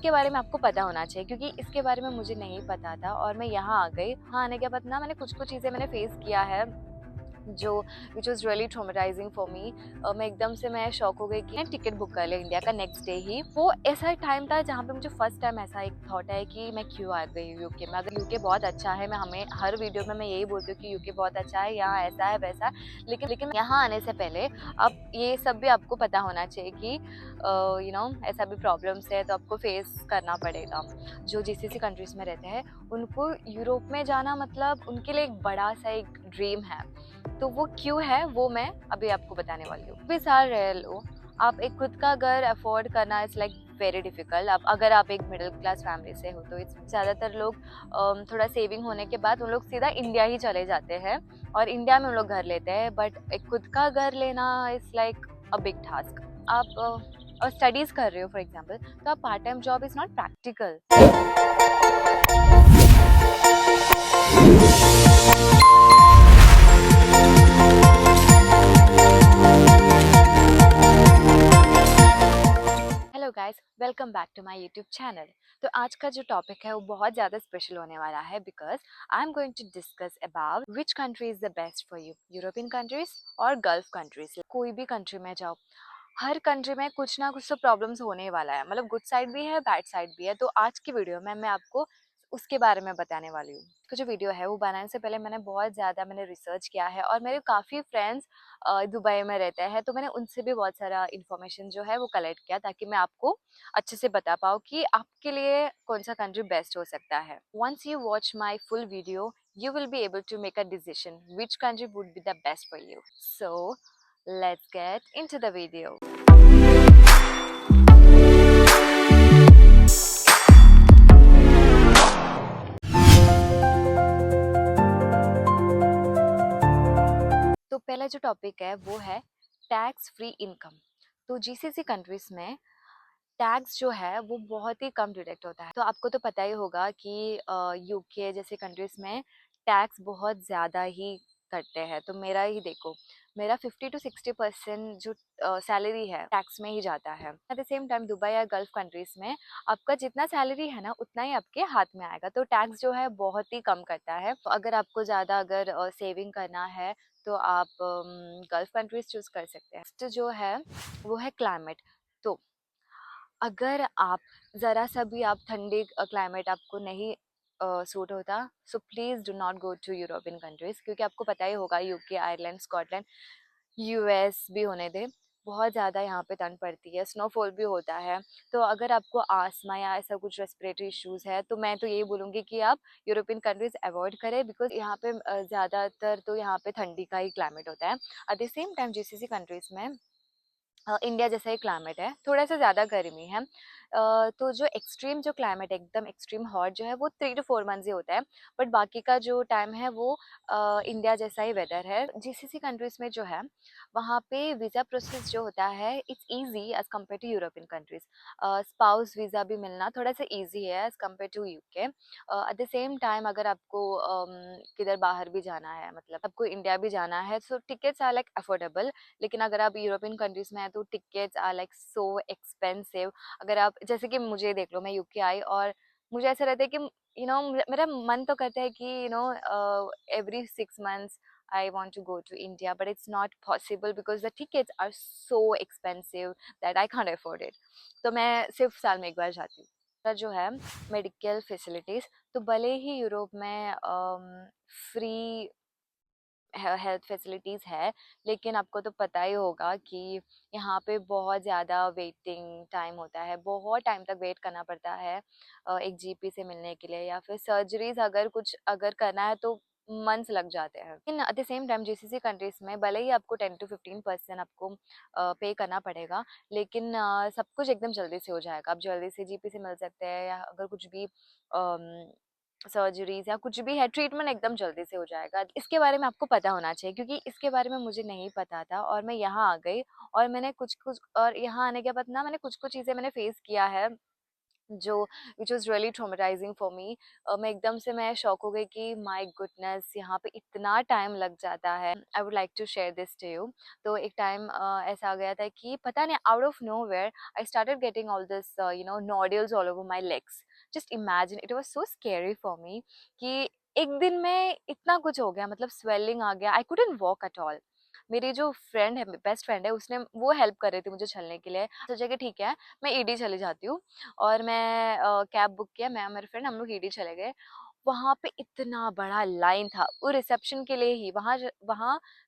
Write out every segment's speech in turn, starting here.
इसके बारे में आपको पता होना चाहिए क्योंकि इसके बारे में मुझे नहीं पता था और मैं यहाँ आ गई। हाँ, आने के बाद ना मैंने कुछ-कुछ चीज़ें मैंने फेस किया है जो which was really traumatising for me. मैं एकदम से मैं शॉक हो गई कि मैं टिकट बुक कर लिया इंडिया का नेक्स्ट डे ही। वो ऐसा टाइम था जहाँ पे मुझे फर्स्ट टाइम ऐसा एक थॉट है कि मैं क्यों आ गई यूके में। अगर यूके बहुत अच्छा है, मैं हमें हर वीडियो में मैं यही बोलती हूँ कि यूके बहुत अच्छा है, यहाँ ऐसा है वैसा है। लेकिन यहाँ आने से पहले अब ये सब भी आपको पता होना चाहिए कि ऐसा भी प्रॉब्लम्स है तो आपको फेस करना पड़ेगा। जो जीसीसी कंट्रीज में रहते हैं उनको यूरोप में जाना मतलब उनके लिए एक बड़ा सा एक ड्रीम है। तो वो क्यों है वो मैं अभी आपको बताने वाली हूँ। भी साल रह लो, आप एक खुद का घर अफोर्ड करना इज लाइक वेरी डिफिकल्ट। अब अगर आप एक मिडिल क्लास फैमिली से हो तो ज़्यादातर लोग थोड़ा सेविंग होने के बाद उन लोग सीधा इंडिया ही चले जाते हैं और इंडिया में उन लोग घर लेते हैं। बट एक खुद का घर लेना is like a big task. आप और स्टडीज कर रहे हो फॉर एग्जाम्पल, तो आप part time job is not practical. Hello guys, welcome back to my YouTube channel. तो आज का जो टॉपिक है वो बहुत ज़्यादा स्पेशल होने वाला है because I am going to discuss about which country is the best for you, European countries और गल्फ कंट्रीज। कोई भी कंट्री में जाओ, हर कंट्री में कुछ ना कुछ तो प्रॉब्लम्स होने वाला है, मतलब गुड साइड भी है बैड साइड भी है। तो आज की वीडियो में मैं आपको उसके बारे में बताने वाली हूँ। तो जो वीडियो है वो बनाने से पहले मैंने रिसर्च किया है और मेरे काफ़ी फ्रेंड्स दुबई में रहते हैं, तो मैंने उनसे भी बहुत सारा इन्फॉर्मेशन जो है वो कलेक्ट किया ताकि मैं आपको अच्छे से बता पाऊँ कि आपके लिए कौन सा कंट्री बेस्ट हो सकता है। Once you watch my full video you will be able to make a decision which country would be the best for you. So let's get into the video. तो पहला जो टॉपिक है वो है tax free income. तो GCC countries में tax जो है वो बहुत ही कम डिडक्ट होता है। तो आपको तो पता ही होगा कि यूके जैसे कंट्रीज में टैक्स बहुत ज़्यादा ही करते हैं। तो मेरा ही देखो, मेरा 50 to 60% जो सैलरी है टैक्स में ही जाता है। Eight the same time Dubai या गल्फ कंट्रीज में आपका जितना सैलरी है ना उतना ही आपके हाथ में आएगा, तो टैक्स जो है बहुत ही कम करता है। तो अगर आपको ज़्यादा अगर सेविंग करना है तो आप गल्फ कंट्रीज चूज कर सकते हैं। तो जो है वो है क्लाइमेट। तो अगर आप ज़रा सा भी आप ठंडी क्लाइमेट आपको नहीं सूट होता, so please do not go to European countries, क्योंकि आपको पता ही होगा यूके, आयरलैंड, स्कॉटलैंड, यूएस भी होने दें, बहुत ज़्यादा यहाँ पे ठंड पड़ती है, स्नोफॉल भी होता है। तो अगर आपको आस्थमा या ऐसा कुछ रेस्पिरेटरी इश्यूज़ है तो मैं तो यही बोलूँगी कि आप यूरोपियन कंट्रीज़ अवॉइड करें बिकॉज यहाँ पे ज़्यादातर तो यहाँ पे ठंडी का ही क्लाइमेट होता है। Eight the same time GCC countries में इंडिया जैसा ही क्लाइमेट है, थोड़ा सा ज़्यादा गर्मी है। तो जो एक्सट्रीम जो क्लाइमेट है एकदम एक्सट्रीम हॉट जो है वो 3 to 4 मंथ्स ही होता है। बट बाकी का जो टाइम है वो इंडिया जैसा ही वेदर है। जीसीसी कंट्रीज में जो है वहाँ पे वीज़ा प्रोसेस जो होता है it's easy as compare to European countries. Spouse visa भी मिलना थोड़ा सा इजी है as compare to UK. At the same time अगर आपको किधर बाहर भी जाना है, मतलब आपको इंडिया भी जाना है, so tickets are like affordable. लेकिन अगर आप यूरोपियन कंट्रीज में हैं तो tickets are like so expensive. अगर आप जैसे कि मुझे देख लो, मैं यूके आई और मुझे ऐसा रहता है कि मेरा मन तो करता है कि every 6 months I want to go to India, but it's not possible because the tickets are so expensive that I can't afford it. तो मैं सिर्फ साल में एक बार जाती हूँ। तो जो है मेडिकल फैसिलिटीज़, तो भले ही यूरोप में फ्री हेल्थ फैसिलिटीज़ है, लेकिन आपको तो पता ही होगा कि यहाँ पे बहुत ज़्यादा वेटिंग टाइम होता है, बहुत टाइम तक वेट करना पड़ता है एक जीपी से मिलने के लिए, या फिर सर्जरीज अगर करना है तो मंथ्स लग जाते हैं। लेकिन eight the same time GCC countries में भले ही आपको 10 to 15% आपको पे करना पड़ेगा, लेकिन सब कुछ एकदम जल्दी से हो जाएगा। आप जल्दी से जीपी से मिल सकते हैं, या अगर कुछ भी सर्जरीज या कुछ भी है, ट्रीटमेंट एकदम जल्दी से हो जाएगा। इसके बारे में आपको पता होना चाहिए क्योंकि इसके बारे में मुझे नहीं पता था और मैं यहाँ आ गई और मैंने कुछ कुछ और यहाँ आने के बाद ना मैंने कुछ कुछ चीज़ें मैंने फेस किया है जो which was really traumatising for me. मैं एकदम से मैं शॉक हो गई कि माय गुडनेस, यहाँ पे इतना टाइम लग जाता है। I would like to share this to you. तो एक टाइम ऐसा आ गया था कि पता नहीं out of nowhere I started getting all this nodules all over my legs. Just imagine, it was so scary for me कि एक दिन में इतना कुछ हो गया, मतलब स्वेलिंग आ गया, I couldn't walk at all. मेरी जो फ्रेंड है, बेस्ट फ्रेंड है, उसने वो हेल्प कर रही थी मुझे चलने के लिए। सोचा कि ठीक है मैं ईडी चली जाती हूँ, और मैं कैब बुक किया, मैं और मेरे फ्रेंड हम लोग ईडी चले गए। वहाँ पे इतना बड़ा लाइन था वो रिसेप्शन के लिए ही, वहाँ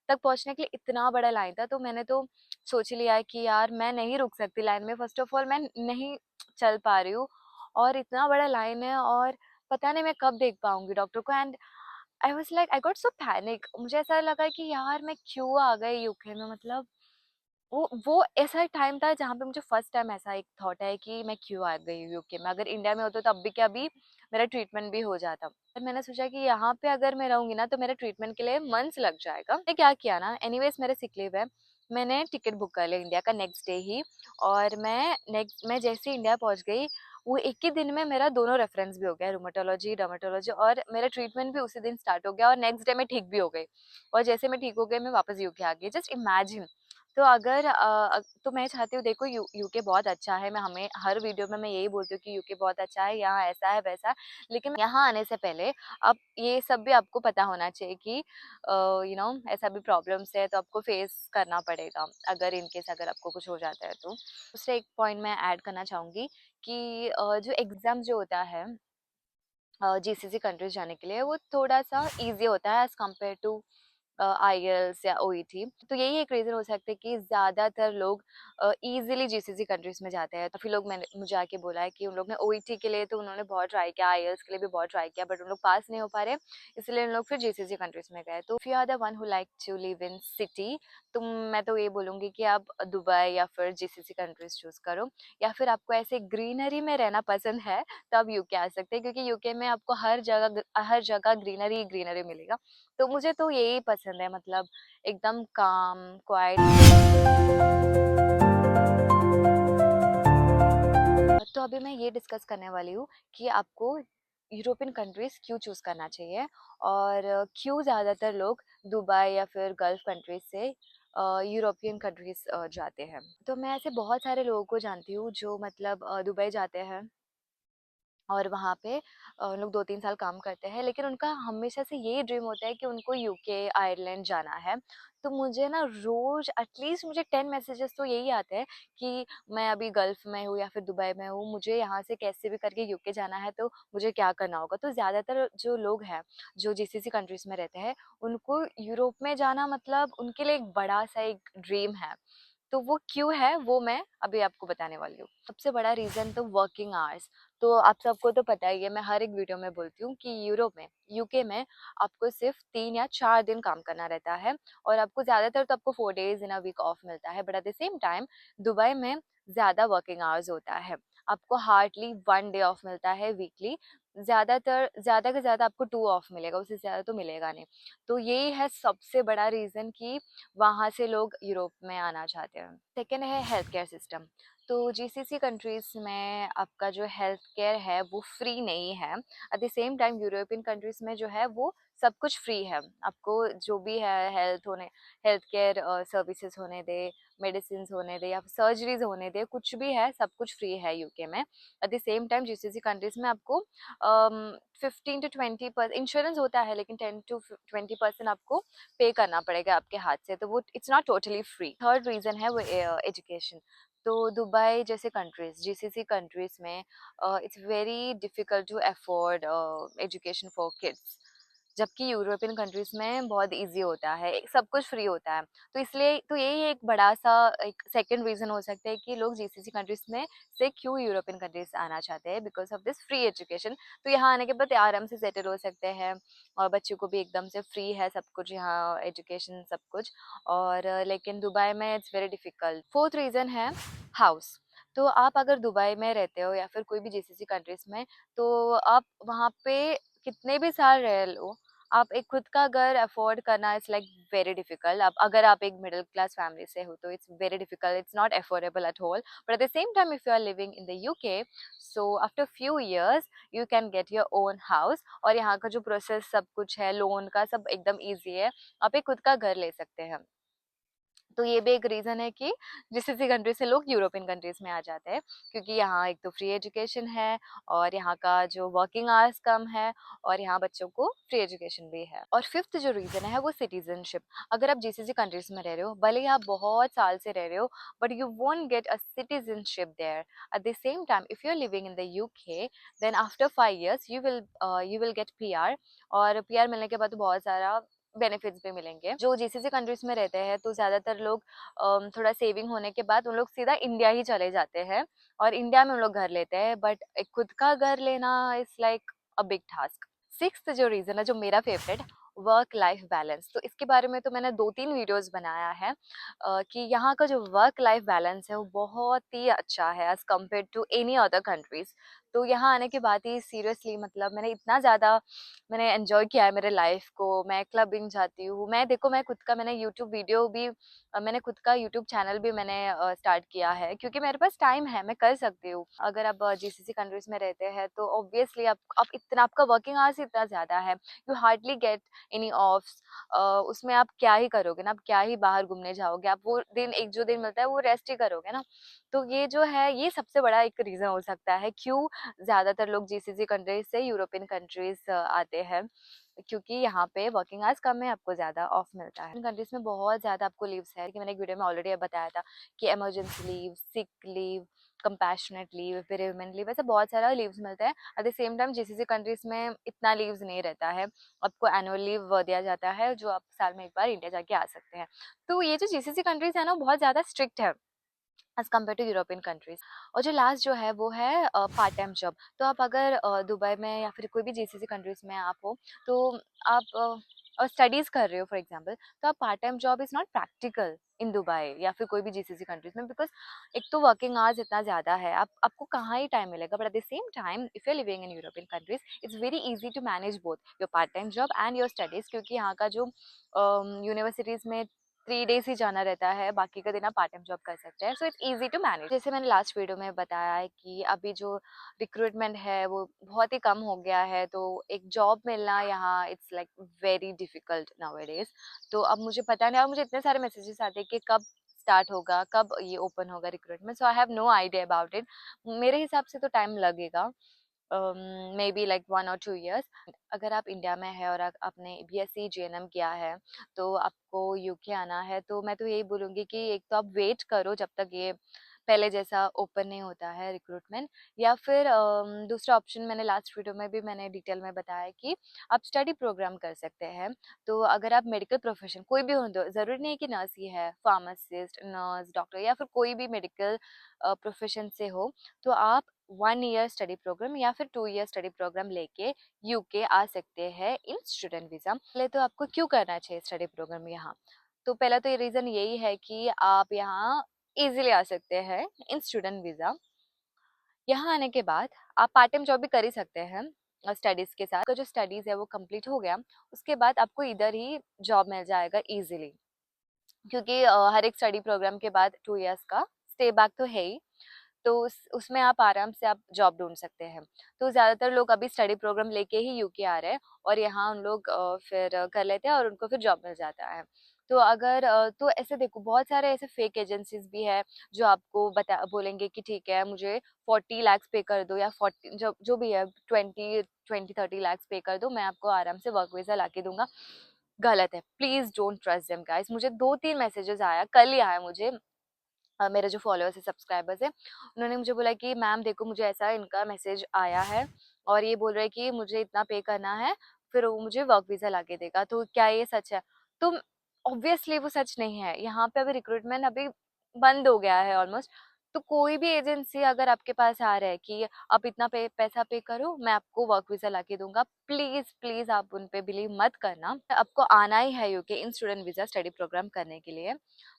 तक पहुँचने के लिए इतना बड़ा लाइन था। तो मैंने तो सोच लिया है कि यार मैं नहीं रुक सकती लाइन में, फर्स्ट ऑफ ऑल मैं नहीं चल पा रही हूँ, और इतना बड़ा लाइन है, और पता नहीं मैं कब देख पाऊंगी डॉक्टर को। And I was like, I got so panic. मुझे ऐसा लगा कि यार मैं क्यों आ गई यूके में, मतलब वो ऐसा टाइम था जहाँ पे मुझे फर्स्ट टाइम ऐसा एक थॉट है कि मैं क्यों आ गई यूके में। अगर इंडिया में होता तो अब भी क्या, अभी मेरा ट्रीटमेंट भी हो जाता। पर मैंने सोचा कि यहाँ पे अगर मैं रहूंगी ना तो मेरे ट्रीटमेंट के लिए मंथ्स लग जाएगा। मैंने क्या किया ना, एनीवेज मेरे सिक लीव है, मैंने टिकट बुक कर लिया इंडिया का नेक्स्ट डे ही। और मैं जैसे इंडिया पहुंच गई, वो एक ही दिन में मेरा दोनों रेफरेंस भी हो गया, रूमेटोलॉजी डर्मेटोलॉजी, और मेरा ट्रीटमेंट भी उसी दिन स्टार्ट हो गया, और नेक्स्ट डे मैं ठीक भी हो गई। और जैसे मैं ठीक हो गई, मैं वापस यूके आ गई। Just imagine. तो अगर तो मैं चाहती हूँ, देखो यूके बहुत अच्छा है, मैं हमें हर वीडियो में मैं यही बोलती हूँ कि यूके बहुत अच्छा है, यहाँ ऐसा है वैसा है। लेकिन यहाँ आने से पहले अब ये सब भी आपको पता होना चाहिए कि ऐसा भी प्रॉब्लम्स है तो आपको फेस करना पड़ेगा, अगर इन केस अगर आपको कुछ हो जाता है तो। दूसरा एक पॉइंट मैं ऐड करना चाहूँगी कि जो एग्ज़ाम जो होता है जीसीसी कंट्रीज जाने के लिए, वो थोड़ा सा इजी होता है एज कम्पेयर टू आईएल्स या ओईटी। तो यही एक रीज़न हो सकता है कि ज़्यादातर लोग इजीली जीसीसी कंट्रीज में जाते हैं। काफ़ी लोग मैंने मुझे आके बोला है कि उन लोग ने ओईटी के लिए तो उन्होंने बहुत ट्राई किया, आईएल्स के लिए भी बहुत ट्राई किया, बट उन लोग पास नहीं हो पा रहे, इसलिए उन लोग फिर जीसीसी कंट्रीज में गए। तो if you are the one who like to live in city, तो मैं तो ये बोलूँगी कि आप दुबई या फिर जीसीसी कंट्रीज चूज़ करो। या फिर आपको ऐसे ग्रीनरी में रहना पसंद है तो आप यूके आ सकते हैं, क्योंकि यूके में आपको हर जगह ग्रीनरी ग्रीनरी मिलेगा। तो मुझे तो यही पसंद है, मतलब एकदम काम क्वाइट। तो अभी मैं ये डिस्कस करने वाली हूँ कि आपको यूरोपियन कंट्रीज क्यों चूज करना चाहिए, और क्यों ज़्यादातर लोग दुबई या फिर गल्फ कंट्रीज से यूरोपियन कंट्रीज जाते हैं। तो मैं ऐसे बहुत सारे लोगों को जानती हूँ जो मतलब दुबई जाते हैं, और वहाँ पे लोग 2-3 साल काम करते हैं, लेकिन उनका हमेशा से यही ड्रीम होता है कि उनको यूके, आयरलैंड जाना है। तो मुझे ना रोज़ एटलीस्ट मुझे 10 मैसेजेस तो यही आते हैं कि मैं अभी गल्फ़ में हूँ या फिर दुबई में हूँ, मुझे यहाँ से कैसे भी करके यूके जाना है, तो मुझे क्या करना होगा? तो ज़्यादातर जो लोग हैं, जो जीसीसी कंट्रीज़ में रहते हैं, उनको यूरोप में जाना मतलब उनके लिए एक बड़ा-सा एक ड्रीम है। तो वो क्यों है, वो मैं अभी आपको बताने वाली हूँ। सबसे बड़ा रीज़न तो वर्किंग आवर्स। तो आप सबको तो पता ही है, मैं हर एक वीडियो में बोलती हूँ कि यूरोप में, यूके में आपको सिर्फ 3 या 4 दिन काम करना रहता है, और आपको ज़्यादातर तो आपको 4 days in a week off मिलता है। But at the same time Dubai में ज़्यादा वर्किंग आवर्स होता है। आपको हार्डली 1 डे ऑफ मिलता है वीकली। ज़्यादा से ज़्यादा आपको 2 ऑफ मिलेगा, उससे ज़्यादा तो मिलेगा नहीं। तो यही है सबसे बड़ा रीज़न कि वहाँ से लोग यूरोप में आना चाहते हैं। सेकेंड है हेल्थ केयर सिस्टम। तो जीसीसी कंट्रीज़ में आपका जो हेल्थ केयर है वो फ्री नहीं है। Eight the same time European countries में जो है वो सब कुछ फ्री है। आपको जो भी है हेल्थ केयर सर्विसेज होने दे, मेडिसिन्स होने दे या फिर सर्जरीज होने दे, कुछ भी है सब कुछ फ्री है यूके में। Eight the same time GCC countries में आपको 15 to 20% इंश्योरेंस होता है, लेकिन 10 to 20% आपको पे करना पड़ेगा आपके हाथ से, तो वो it's not totally free. Third reason है वो एजुकेशन। तो दुबई जैसे कंट्रीज, जीसीसी कंट्रीज में it's very difficult to afford education for kids, जबकि यूरोपियन कंट्रीज में बहुत इजी होता है, सब कुछ फ्री होता है। तो इसलिए तो यही एक बड़ा सा एक सेकंड रीज़न हो सकता है कि लोग जीसीसी कंट्रीज में से क्यों यूरोपियन कंट्रीज आना चाहते हैं, because of this free education. तो यहाँ आने के बाद आराम से सेटल हो सकते हैं, और बच्चों को भी एकदम से फ्री है सब कुछ, यहाँ एजुकेशन सब कुछ। और लेकिन दुबई में it's very difficult. Fourth reason है हाउस। तो आप अगर दुबई में रहते हो या फिर कोई भी जीसीसी कंट्रीज में, तो आप वहाँ पे कितने भी साल रह लो, आप एक खुद का घर अफोर्ड करना इट्स लाइक वेरी डिफिकल्ट। अब अगर आप एक मिडिल क्लास फैमिली से हो तो it's very difficult, it's not affordable at all. But at the same time if you are living in the UK, so after few years you can get your own house. और यहाँ का जो process सब कुछ है loan का सब एकदम ईजी है, आप एक खुद का घर ले सकते हैं। तो ये भी एक रीज़न है कि जीसीसी कंट्री से लोग यूरोपियन कंट्रीज़ में आ जाते हैं, क्योंकि यहाँ एक तो फ्री एजुकेशन है और यहाँ का जो वर्किंग आवर्स कम है और यहाँ बच्चों को फ्री एजुकेशन भी है। और फिफ्थ जो रीज़न है वो सिटीजनशिप। अगर आप जीसीसी कंट्रीज़ में रह रहे हो, भले ही आप बहुत साल से रह रहे हो, but you won't get a citizenship there. At the same time if you are living in the UK, then after 5 years you will get PR. और पीआर मिलने के बाद तो बहुत सारा बेनिफिट्स भी मिलेंगे। जो जीसीसी कंट्रीज में रहते हैं तो ज़्यादातर लोग थोड़ा सेविंग होने के बाद उन लोग सीधा इंडिया ही चले जाते हैं और इंडिया में उन लोग घर लेते हैं, बट एक खुद का घर लेना is like a big task. Sixth जो रीज़न है, जो मेरा फेवरेट, वर्क लाइफ बैलेंस। तो इसके बारे में तो मैंने 2-3 वीडियोस बनाया है कि यहाँ का जो वर्क लाइफ बैलेंस है वो बहुत ही अच्छा है as compare to any other countries. तो यहाँ आने के बाद ही सीरियसली मतलब मैंने इतना ज़्यादा मैंने एंजॉय किया है मेरे लाइफ को। मैं क्लबिंग जाती हूँ, मैं देखो मैं खुद का मैंने यूट्यूब वीडियो भी मैंने खुद का यूट्यूब चैनल भी मैंने स्टार्ट किया है, क्योंकि मेरे पास टाइम है, मैं कर सकती हूँ। अगर आप जीसीसी कंट्रीज में रहते हैं तो ऑब्वियसली आप इतना आपका वर्किंग आवर्स इतना ज़्यादा है, you hardly get any offs. उसमें आप क्या ही करोगे ना, आप क्या ही बाहर घूमने जाओगे, आप वो दिन एक जो दिन मिलता है वो रेस्ट ही करोगे ना। तो ये जो है ये सबसे बड़ा एक रीज़न हो सकता है क्यों ज़्यादातर लोग जीसीसी कंट्रीज से यूरोपियन कंट्रीज आते हैं, क्योंकि यहाँ पे वर्किंग आवर्स कम है, आपको ज़्यादा ऑफ मिलता है। इन कंट्रीज में बहुत ज़्यादा आपको लीव्स है कि मैंने एक वीडियो में ऑलरेडी बताया था कि emergency leave, sick leave, compassionate leave, bereavement leave, ऐसे बहुत सारा लीव्स मिलते हैं। Eight the same time GCC countries में इतना लीव्स नहीं रहता है, आपको एनुअल लीव दिया जाता है जो आप साल में एक बार इंडिया जाके आ सकते हैं। तो ये जो जीसीसी कंट्रीज है ना बहुत ज़्यादा स्ट्रिक्ट है as compare to European countries. और जो लास्ट जो है वो है पार्ट टाइम जॉब। तो आप अगर दुबई में या फिर कोई भी जीसीसी कंट्रीज में आप हो, तो आप स्टडीज़ कर रहे हो फॉर एग्जांपल, तो आप part time job is not practical in Dubai या फिर कोई भी जीसीसी कंट्रीज में, बिकॉज एक तो वर्किंग आवर्स इतना ज़्यादा है, आपको कहाँ ही टाइम मिलेगा। But at the same time if you are living in European countries it's very easy to manage both your part time job and your studies, क्योंकि यहाँ का जो यूनिवर्सिटीज़ में 3 डेज ही जाना रहता है, बाकी का दिन आप पार्ट टाइम जॉब कर सकते हैं। So it's easy to manage. जैसे मैंने लास्ट वीडियो में बताया है कि अभी जो रिक्रूटमेंट है वो बहुत ही कम हो गया है, तो एक जॉब मिलना यहाँ it's like very difficult nowadays. तो अब मुझे पता नहीं, और मुझे इतने सारे मैसेजेस आते हैं कि कब स्टार्ट होगा, कब ये ओपन होगा recruitment. So I have no idea about it. मेरे हिसाब से तो टाइम लगेगा, maybe like 1 or 2 years। अगर आप इंडिया में है और आपने बीएससी जीएनएम किया है तो आपको यूके आना है, तो मैं तो यही बोलूँगी कि एक तो आप वेट करो जब तक ये पहले जैसा ओपन नहीं होता है रिक्रूटमेंट, या फिर दूसरा ऑप्शन मैंने लास्ट वीडियो में भी मैंने डिटेल में बताया कि आप स्टडी प्रोग्राम कर सकते हैं। तो अगर आप मेडिकल प्रोफेशन कोई भी हो, तो ज़रूरी नहीं है कि नर्स ही है, फार्मासिस्ट, नर्स, डॉक्टर या फिर कोई भी मेडिकल प्रोफेशन से हो, तो आप 1 year स्टडी प्रोग्राम या फिर 2 year स्टडी प्रोग्राम लेके यूके आ सकते हैं इन स्टूडेंट वीज़ा। पहले तो आपको क्यों करना चाहिए स्टडी प्रोग्राम यहाँ, तो पहला तो ये रीज़न यही है कि आप यहाँ इजीली आ सकते हैं इन स्टूडेंट वीज़ा। यहाँ आने के बाद आप पार्ट टाइम जॉब भी कर ही सकते हैं स्टडीज़ के साथ। जो स्टडीज़ है वो कंप्लीट हो गया, उसके बाद आपको इधर ही जॉब मिल जाएगा इजीली, क्योंकि हर एक स्टडी प्रोग्राम के बाद 2 years का स्टे बैक तो है ही, तो उसमें आप आराम से आप जॉब ढूंढ सकते हैं। तो ज़्यादातर लोग अभी स्टडी प्रोग्राम लेके ही यूके आ रहे हैं और यहाँ उन लोग फिर कर लेते हैं और उनको फिर जॉब मिल जाता है। तो अगर तो ऐसे देखो बहुत सारे ऐसे फेक एजेंसीज भी है जो आपको बता बोलेंगे कि ठीक है मुझे 40 lakhs पे कर दो या 40 जो जो भी है 20-30 lakhs पे कर दो, मैं आपको आराम से वर्क वीज़ा ला के दूंगा। गलत है, please don't trust them guys. मुझे 2-3 मैसेजेस आया, कल ही आया मुझे। मेरे जो फॉलोअर्स है, सब्सक्राइबर्स है, उन्होंने मुझे बोला कि मैम देखो मुझे ऐसा इनका मैसेज आया है और ये बोल रहे हैं कि मुझे इतना पे करना है फिर वो मुझे वर्क वीज़ा ला के देगा, तो क्या ये सच है? तो ऑब्वियसली वो सच नहीं है। यहाँ पे अभी रिक्रूटमेंट अभी बंद हो गया है ऑलमोस्ट। तो कोई भी एजेंसी अगर आपके पास आ रहा है कि आप इतना पैसा पे करो मैं आपको वर्क वीज़ा ला के दूंगा, प्लीज़ प्लीज़ आप उन पे बिलीव मत करना। आपको आना ही है UK in student visa study program करने के लिए।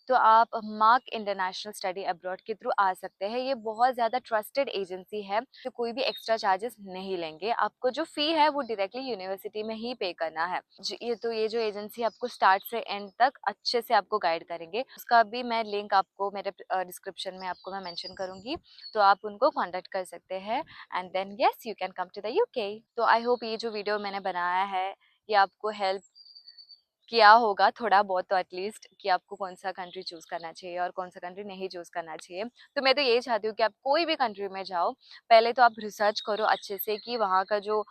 तो आप मार्क इंटरनेशनल स्टडी अब्रॉड के थ्रू आ सकते हैं। ये बहुत ज़्यादा ट्रस्टेड एजेंसी है, तो कोई भी एक्स्ट्रा चार्जेस नहीं लेंगे। आपको जो फ़ी है वो डायरेक्टली यूनिवर्सिटी में ही पे करना है। ये जो एजेंसी आपको स्टार्ट से एंड तक अच्छे से आपको गाइड करेंगे। उसका भी मैं लिंक आपको मेरे डिस्क्रिप्शन में आपको मैं मेंशन करूँगी, तो आप उनको कॉन्टैक्ट कर सकते हैं and then yes you can come to the UK. So I hope ये जो वीडियो मैंने बनाया है ये आपको हेल्प किया होगा थोड़ा बहुत तो एटलीस्ट, कि आपको कौन सा कंट्री चूज करना चाहिए और कौन सा कंट्री नहीं चूज करना चाहिए। तो मैं तो यही चाहती हूँ कि आप कोई भी कंट्री में जाओ, पहले तो आप रिसर्च करो अच्छे से कि वहाँ का जो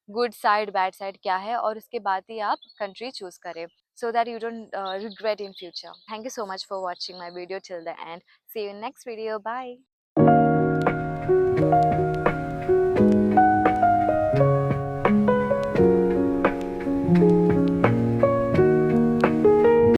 गुड साइड बैड साइड क्या है, और उसके बाद ही आप कंट्री चूज करें, so that you don't regret in future. Thank you so much for watching my video till the end. See you in next video. Bye.